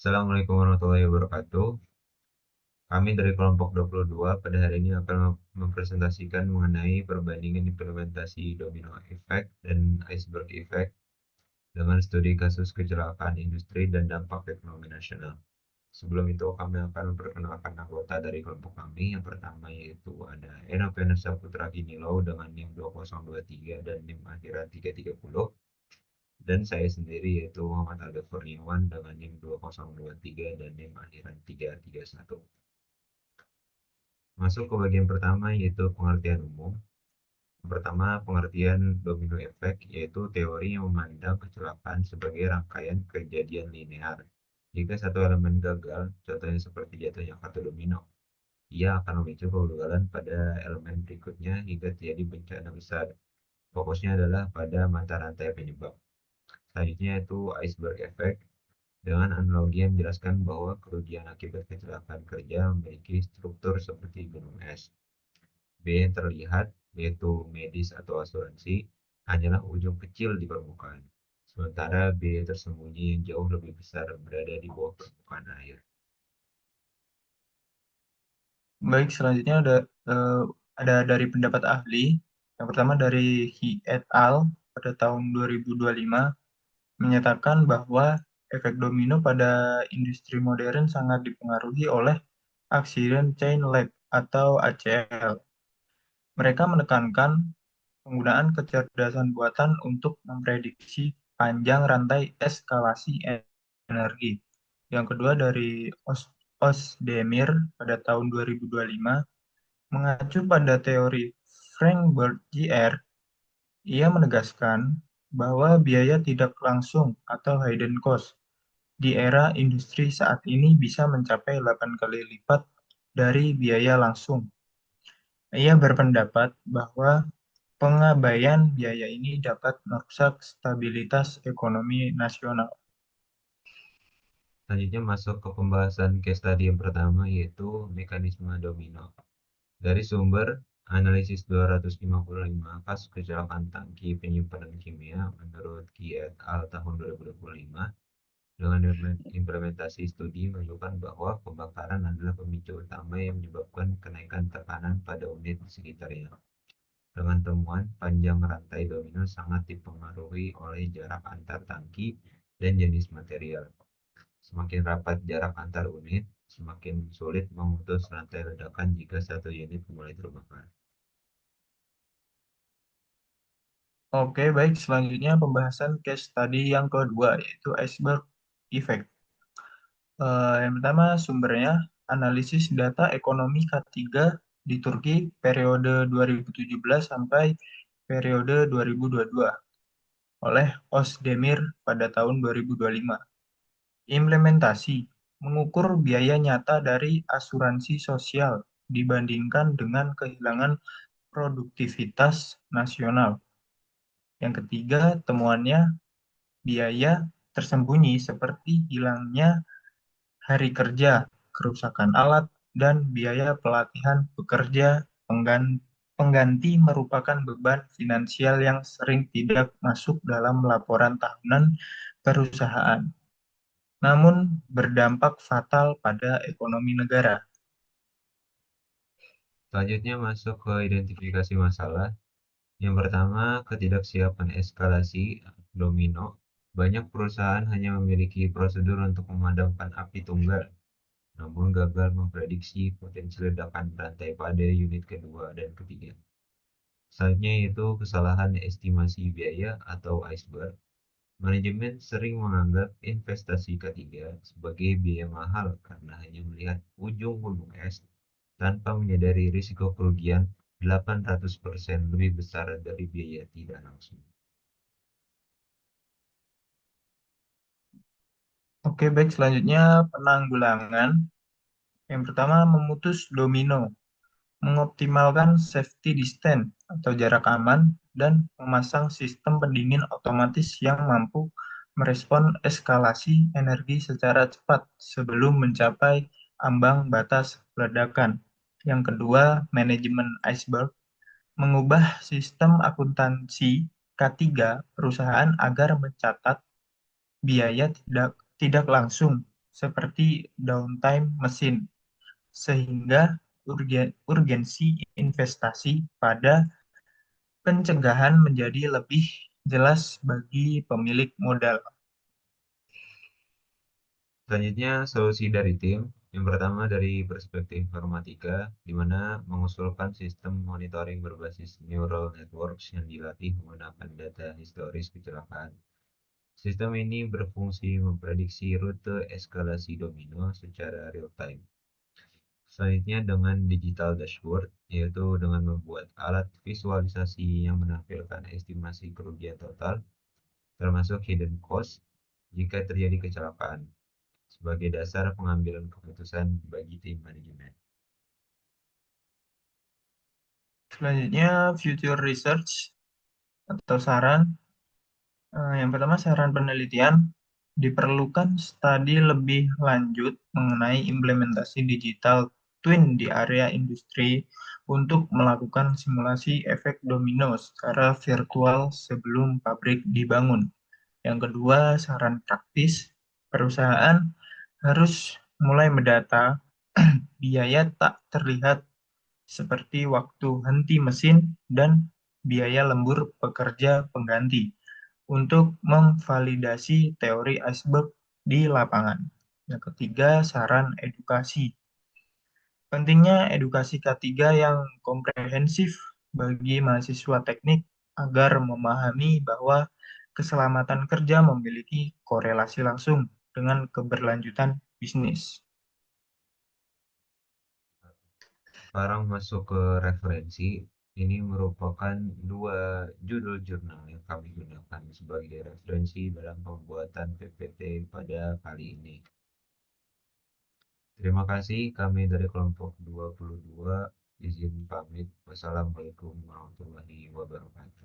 Assalamualaikum warahmatullahi wabarakatuh. Kami dari kelompok 22 pada hari ini akan mempresentasikan mengenai perbandingan implementasi domino effect dan iceberg effect dengan studi kasus kecelakaan industri dan dampak ekonomi nasional. Sebelum itu, kami akan memperkenalkan anggota dari kelompok kami. Yang pertama yaitu ada Eno Venusa Putra Ginilo dengan NIM 2023 dan NIM akhiran 330. Dan saya sendiri yaitu Muhammad Aldo Kurniawan dengan NIM 2023 dan NIM akhiran 331. Masuk ke bagian pertama yaitu pengertian umum. Yang pertama, pengertian domino effect yaitu teori yang memandang kecelakaan sebagai rangkaian kejadian linear. Jika satu elemen gagal, contohnya seperti jatuhnya kartu domino, ia akan memicu kegagalan pada elemen berikutnya hingga terjadi bencana besar. Fokusnya adalah pada mata rantai penyebab. Selanjutnya itu iceberg effect dengan analogi yang menjelaskan bahwa kerugian akibat kecelakaan kerja memiliki struktur seperti gunung es. B yang terlihat, yaitu medis atau asuransi, hanyalah ujung kecil di permukaan, sementara B tersembunyi yang jauh lebih besar berada di bawah permukaan air. Baik, selanjutnya ada dari pendapat ahli. Yang pertama dari He et al. Pada tahun 2025 menyatakan bahwa efek domino pada industri modern sangat dipengaruhi oleh accident chain lag atau ACL. Mereka menekankan penggunaan kecerdasan buatan untuk memprediksi panjang rantai eskalasi energi. Yang kedua dari Osdemir pada tahun 2025 mengacu pada teori Frank Jr., ia menegaskan bahwa biaya tidak langsung atau hidden cost di era industri saat ini bisa mencapai 8 kali lipat dari biaya langsung. Ia berpendapat bahwa pengabaian biaya ini dapat merusak stabilitas ekonomi nasional. Selanjutnya masuk ke pembahasan case study yang pertama yaitu mekanisme domino. Dari sumber analisis 255 kasus kecelakaan tangki penyimpanan kimia menurut Ki et al. Tahun 2025, dengan implementasi studi menunjukkan bahwa pembakaran adalah pemicu utama yang menyebabkan kenaikan tekanan pada unit sekitarnya. Dengan temuan, panjang rantai domino sangat dipengaruhi oleh jarak antar tangki dan jenis material. Semakin rapat jarak antar unit, semakin sulit memutus rantai ledakan jika satu unit mulai terbakar. Oke, baik. Selanjutnya pembahasan case study yang kedua, yaitu iceberg effect. Yang pertama sumbernya analisis data ekonomi K3 di Turki periode 2017 sampai periode 2022 oleh Osdemir pada tahun 2025. Implementasi mengukur biaya nyata dari asuransi sosial dibandingkan dengan kehilangan produktivitas nasional. Yang ketiga, temuannya biaya tersembunyi seperti hilangnya hari kerja, kerusakan alat, dan biaya pelatihan pekerja pengganti merupakan beban finansial yang sering tidak masuk dalam laporan tahunan perusahaan, namun berdampak fatal pada ekonomi negara. Selanjutnya masuk ke identifikasi masalah. Yang pertama, ketidaksiapan eskalasi domino. Banyak perusahaan hanya memiliki prosedur untuk memadamkan api tunggal, namun gagal memprediksi potensi ledakan rantai pada unit kedua dan ketiga. Selanjutnya yaitu kesalahan estimasi biaya atau iceberg. Manajemen sering menganggap investasi ketiga sebagai biaya mahal karena hanya melihat ujung gunung es tanpa menyadari risiko kerugian 800% lebih besar dari biaya tidak langsung. Oke, baik. Selanjutnya penanggulangan. Yang pertama, memutus domino, mengoptimalkan safety distance atau jarak aman, dan memasang sistem pendingin otomatis yang mampu merespon eskalasi energi secara cepat sebelum mencapai ambang batas ledakan. Yang kedua, manajemen iceberg, mengubah sistem akuntansi K3 perusahaan agar mencatat biaya tidak tidak langsung seperti downtime mesin, sehingga urgensi investasi pada pencegahan menjadi lebih jelas bagi pemilik modal. Selanjutnya, solusi dari tim. Yang pertama dari perspektif informatika, di mana mengusulkan sistem monitoring berbasis neural networks yang dilatih menggunakan data historis kecelakaan. Sistem ini berfungsi memprediksi rute eskalasi domino secara real-time. Selanjutnya dengan digital dashboard, yaitu dengan membuat alat visualisasi yang menampilkan estimasi kerugian total, termasuk hidden cost, jika terjadi kecelakaan, sebagai dasar pengambilan keputusan bagi tim manajemen. Selanjutnya, future research atau saran. Yang pertama, saran penelitian. Diperlukan studi lebih lanjut mengenai implementasi digital twin di area industri untuk melakukan simulasi efek domino secara virtual sebelum pabrik dibangun. Yang kedua, saran praktis. Perusahaan harus mulai mendata biaya tak terlihat seperti waktu henti mesin dan biaya lembur pekerja pengganti untuk memvalidasi teori iceberg di lapangan. Yang ketiga, saran edukasi. Pentingnya edukasi K3 yang komprehensif bagi mahasiswa teknik agar memahami bahwa keselamatan kerja memiliki korelasi langsung dengan keberlanjutan bisnis. Sekarang masuk ke referensi. Ini merupakan dua judul jurnal yang kami gunakan sebagai referensi dalam pembuatan PPT pada kali ini. Terima kasih, kami dari kelompok 22 izin pamit. Wassalamualaikum warahmatullahi wabarakatuh.